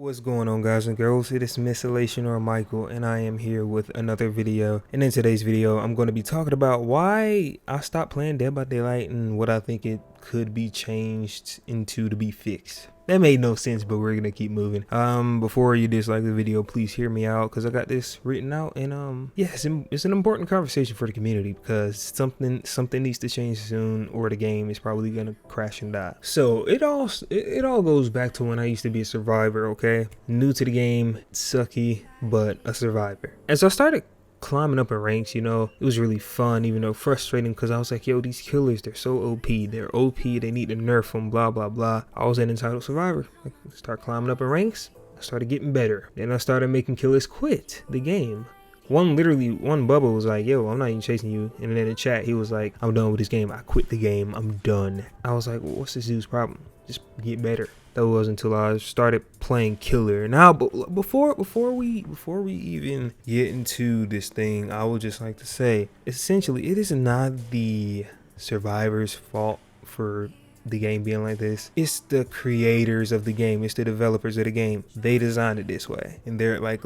What's going on, guys and girls? It is Missylation or Michael, and I am here with another video. And in today's video, I'm going to be talking about why I stopped playing Dead by Daylight and what I think it could be changed into to be fixed. That made no sense, but we're gonna keep moving. Before you dislike the video, please hear me out because I got this written out, and yeah, it's an important conversation for the community because something needs to change soon, or the game is probably gonna crash and die. So it all goes back to when I used to be a survivor. Okay, new to the game, sucky, but a survivor. As I started climbing up in ranks, you know, it was really fun, even though frustrating, because I was like, yo, these killers, they're so OP, they need to nerf them, blah blah blah. I was an entitled survivor. I started climbing up in ranks, I started getting better, then I started making killers quit the game. One bubble was like, yo, I'm not even chasing you, and then in the chat he was like, I'm done with this game, I quit the game, I'm done. I was like, well, what's this dude's problem? Just get better. That was until I started playing killer. Now, but before we even get into this thing, I would just like to say, essentially, it is not the survivor's fault for the game being like this. It's the creators of the game, it's the developers of the game. They designed it this way, and they're like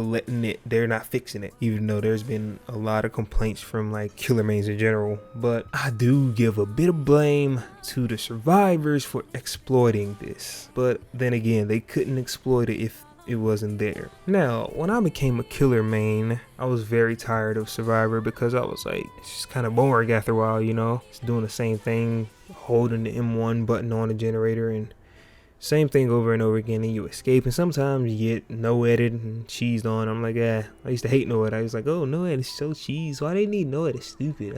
they're not fixing it, even though there's been a lot of complaints from like killer mains in general. But I do give a bit of blame to the survivors for exploiting this, but then again, they couldn't exploit it if it wasn't there. Now, when I became a killer main, I was very tired of survivor because I was like, it's just kind of boring after a while, you know. It's doing the same thing, holding the M1 button on the generator and same thing over and over again, and you escape, and sometimes you get no edit and cheesed on. I'm like, I used to hate no edit. I was like, oh, no edit is so cheese, why they need no edit? It's stupid.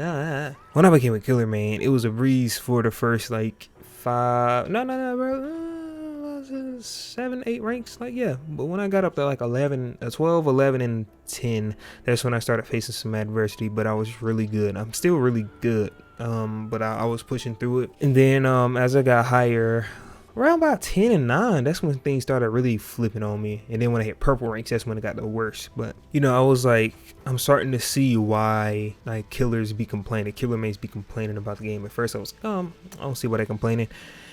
When I became a killer main, it was a breeze for the first like 7, 8 ranks, like, yeah. But when I got up to like 12, 11 and 10, that's when I started facing some adversity, but I was really good. I'm still really good, but I was pushing through it. And then as I got higher, around about 10 and 9, that's when things started really flipping on me. And then when I hit purple ranks, that's when it got the worst. But you know, I was like, I'm starting to see why like killer mates be complaining about the game. At first I was like, I don't see why they're complaining.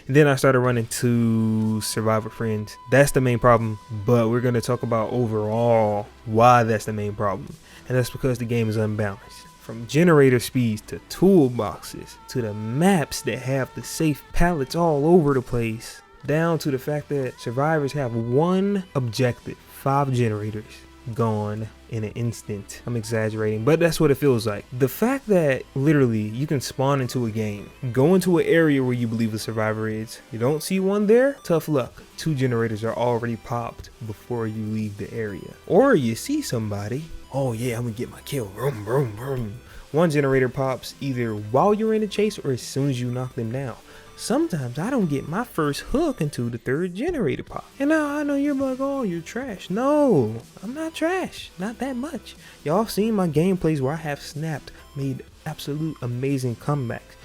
And then I started running to survivor friends. That's the main problem, but we're going to talk about overall why that's the main problem. And that's because the game is unbalanced. From generator speeds to toolboxes to the maps that have the safe pallets all over the place, down to the fact that survivors have one objective, 5 generators gone in an instant. I'm exaggerating, but that's what it feels like. The fact that literally you can spawn into a game, go into an area where you believe the survivor is, you don't see one there, tough luck. 2 generators are already popped before you leave the area. Or you see somebody, oh yeah, I'm gonna get my kill, vroom, vroom, vroom. 1 generator pops either while you're in the chase or as soon as you knock them down. Sometimes I don't get my first hook until the 3rd generator pop. And now I know you're like, oh, you're trash. No, I'm not trash. Not that much. Y'all seen my gameplays where I have snapped, made absolute amazing comebacks.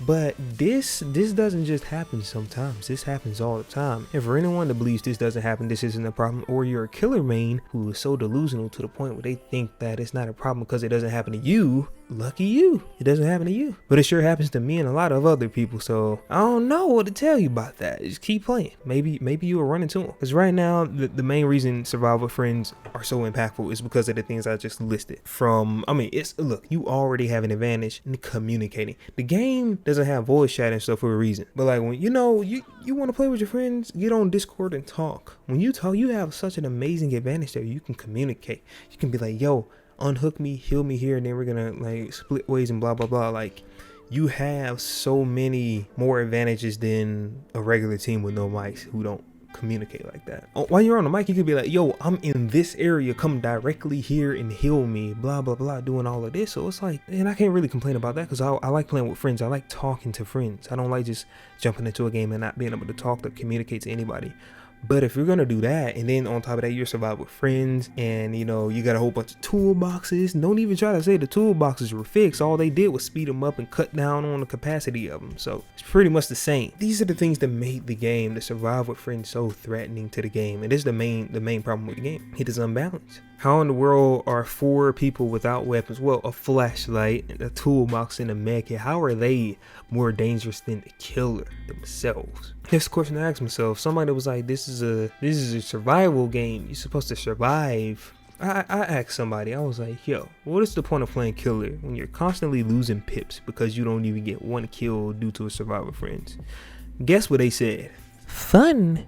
But this doesn't just happen sometimes. This happens all the time. And for anyone that believes this doesn't happen, this isn't a problem, or you're a killer main who is so delusional to the point where they think that it's not a problem because it doesn't happen to you, lucky you. It doesn't happen to you. But it sure happens to me and a lot of other people. So I don't know what to tell you about that. Just keep playing. Maybe you will run into them. Because right now, the main reason survival friends are so impactful is because of the things I just listed. Look, you already have an advantage in communicating. The game doesn't have voice chat and stuff for a reason. But like when you want to play with your friends, get on Discord and talk. When you talk, you have such an amazing advantage there. You can communicate. You can be like, yo, unhook me, heal me here, and then we're gonna like split ways and blah blah blah. Like, you have so many more advantages than a regular team with no mics who don't communicate like that. While you're on the mic, you could be like, yo, I'm in this area, come directly here and heal me, blah blah blah, doing all of this. So it's like, and I can't really complain about that because I like playing with friends. I like talking to friends. I don't like just jumping into a game and not being able to talk to communicate to anybody. But if you're gonna do that, and then on top of that, you're survive with friends, and you know, you got a whole bunch of toolboxes. Don't even try to say the toolboxes were fixed. All they did was speed them up and cut down on the capacity of them. So it's pretty much the same. These are the things that made the game, the survive with friends, so threatening to the game. And this is the main problem with the game. It is unbalanced. How in the world are 4 people without weapons? Well, a flashlight, a toolbox, and a med kit. How are they more dangerous than the killer themselves? This question I asked myself. Somebody was like, this is a survival game. You're supposed to survive. I asked somebody, I was like, yo, what is the point of playing killer when you're constantly losing pips because you don't even get one kill due to a survivor friends? Guess what they said? Fun.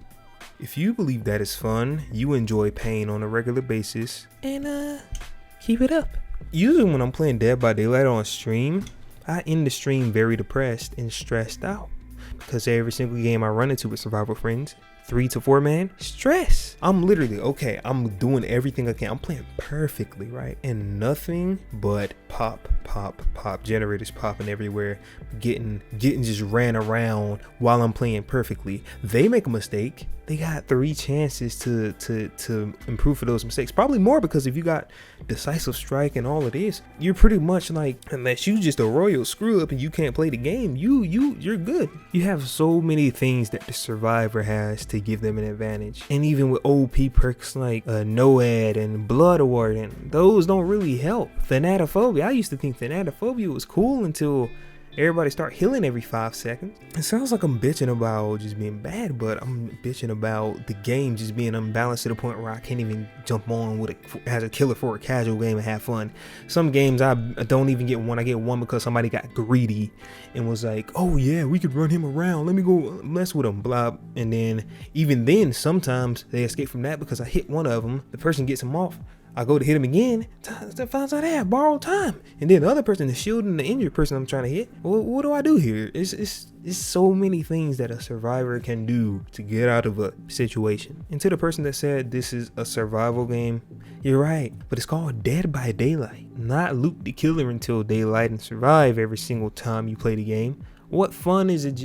If you believe that is fun, you enjoy pain on a regular basis, and keep it up. Usually when I'm playing Dead by Daylight on stream, I end the stream very depressed and stressed out because every single game I run into with survival friends, 3 to 4 man, stress. I'm literally, okay, I'm doing everything I can. I'm playing perfectly, right? And nothing but pop, generators popping everywhere, getting just ran around while I'm playing perfectly. They make a mistake. They got 3 chances to improve for those mistakes. Probably more, because if you got decisive strike and all of this, you're pretty much like, unless you just a royal screw up and you can't play the game, you're good. You have so many things that the survivor has to give them an advantage. And even with OP perks like NOAD and Blood Warden, those don't really help. Thanatophobia, I used to think Thanatophobia was cool until everybody start healing every 5 seconds. It sounds like I'm bitching about just being bad, but I'm bitching about the game just being unbalanced to the point where I can't even jump on with as a killer for a casual game and have fun. Some games I don't even get one. I get one because somebody got greedy and was like, oh yeah, we could run him around, let me go mess with him, blah. And then even then sometimes they escape from that because I hit one of them, the person gets him off, I go to hit him again, finds out I have borrowed time, and then the other person is shielding the injured person I'm trying to hit. Well, what do I do here? It's so many things that a survivor can do to get out of a situation. And to the person that said this is a survival game, you're right, but it's called Dead by Daylight, not loot the killer until daylight and survive every single time you play the game. What fun is it?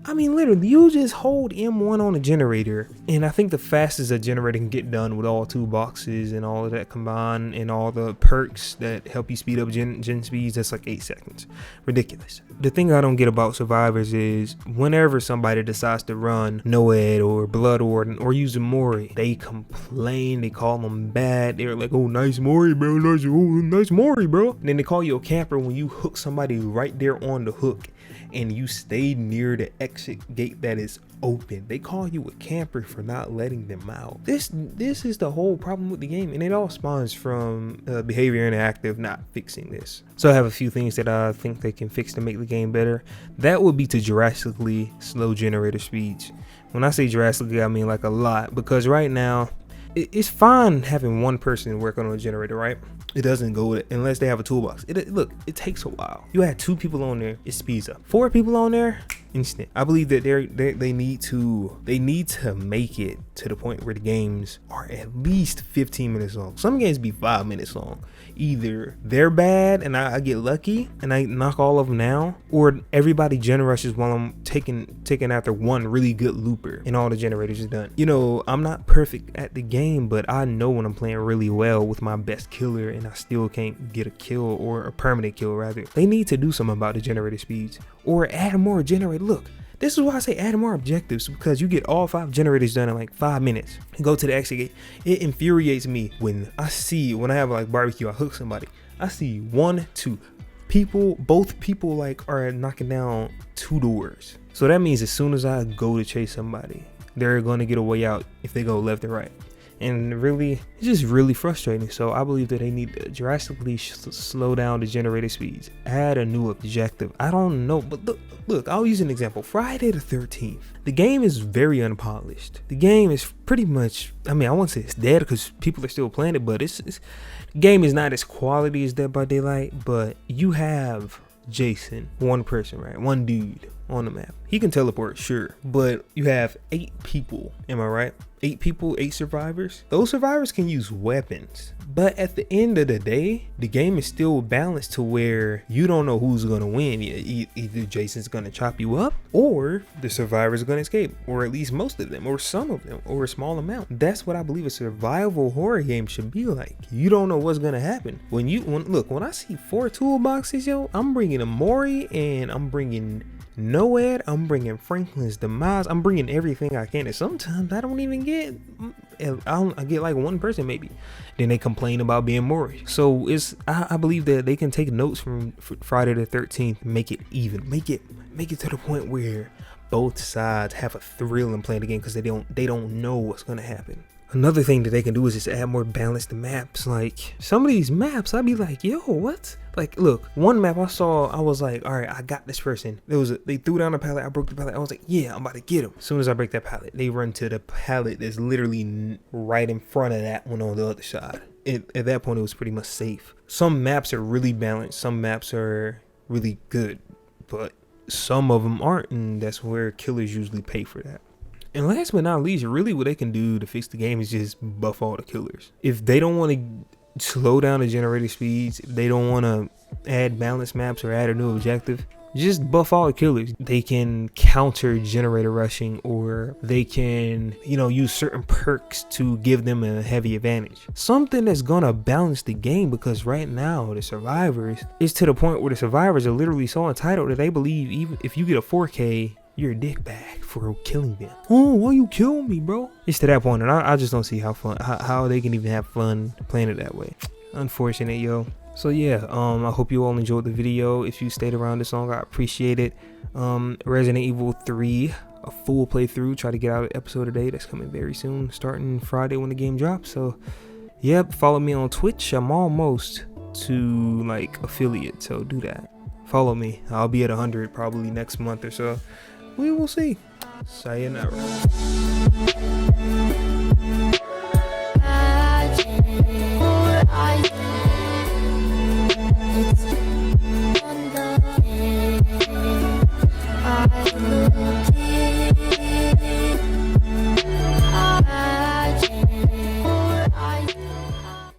I mean, literally, you just hold M1 on a generator, and I think the fastest a generator can get done with all 2 boxes and all of that combined and all the perks that help you speed up gen speeds, that's like 8 seconds. Ridiculous. The thing I don't get about survivors is whenever somebody decides to run NOAD or Blood Warden or use a Mori, they complain, they call them bad. They're like, oh, nice Mori, bro, nice Mori, bro. And then they call you a camper when you hook somebody right there on the hook and you stay near the exit gate that is open. They call you a camper for not letting them out. This is the whole problem with the game, and it all spawns from Behavior Interactive not fixing this. So I have a few things that I think they can fix to make the game better. That would be to drastically slow generator speeds. When I say drastically, I mean like a lot, because right now it's fine having one person working on a generator, right? It doesn't go unless they have a toolbox. Look, it takes a while. You add 2 people on there, it speeds up. 4 people on there, instant. I believe that they need to make it to the point where the games are at least 15 minutes long. Some games be 5 minutes long. Either they're bad and I get lucky and I knock all of them down, or everybody genrushes while I'm taking after one really good looper and all the generators are done. You know, I'm not perfect at the game, but I know when I'm playing really well with my best killer and I still can't get a kill, or a permanent kill rather. They need to do something about the generator speeds or add more generator. Look, this is why I say add more objectives, because you get all 5 generators done in like 5 minutes. Go to the exit gate. It infuriates me when I have like barbecue, I hook somebody, I see 1, 2 people, both people like are knocking down 2 doors. So that means as soon as I go to chase somebody, they're going to get a way out if they go left or right. And really, it's just really frustrating. So I believe that they need to drastically slow down the generator speeds, add a new objective. I don't know, but look, I'll use an example. Friday the 13th, the game is very unpolished. The game is pretty much, I mean, I won't say it's dead because people are still playing it, but the game is not as quality as Dead by Daylight. But you have Jason, one person, right? One dude on the map. He can teleport, sure, but you have 8 people, am I right? 8 people, 8 survivors. Those survivors can use weapons, but at the end of the day, the game is still balanced to where you don't know who's gonna win. Either Jason's gonna chop you up, or the survivors are gonna escape, or at least most of them, or some of them, or a small amount. That's what I believe a survival horror game should be like. You don't know what's gonna happen. When I see 4 toolboxes, yo, I'm bringing a Mori and I'm bringing NOAD, I'm bringing Franklin's Demise, I'm bringing everything I can, and sometimes I don't even get, I get like 1 person maybe, then they complain about being Mori. So I believe that they can take notes from Friday the 13th, make it even, make it to the point where both sides have a thrill in playing the game because they don't know what's gonna happen. Another thing that they can do is just add more balance to maps. Like some of these maps, I'd be like, yo, what? Like, look, one map I saw, I was like, all right, I got this person. They threw down a pallet, I broke the pallet. I was like, yeah, I'm about to get him. As soon as I break that pallet, they run to the pallet that's literally right in front of that one on the other side. At that point, it was pretty much safe. Some maps are really balanced. Some maps are really good, but some of them aren't, and that's where killers usually pay for that. And last but not least, really what they can do to fix the game is just buff all the killers. If they don't want to slow down the generator speeds, if they don't want to add balance maps or add a new objective, just buff all the killers. They can counter generator rushing, or they can, use certain perks to give them a heavy advantage. Something that's gonna balance the game, because right now the survivors is to the point where the survivors are literally so entitled that they believe even if you get a 4K, you're a dickbag for killing them. Oh, why you kill me, bro? It's to that point, and I just don't see how they can even have fun playing it that way. Unfortunate, yo. So yeah, I hope you all enjoyed the video. If you stayed around this long, I appreciate it. Resident Evil 3, a full playthrough. Try to get out an episode a day. That's coming very soon, starting Friday when the game drops. So yep, follow me on Twitch. I'm almost to like affiliate, so do that. Follow me. I'll be at 100 probably next month or so. We will see. Sayonara.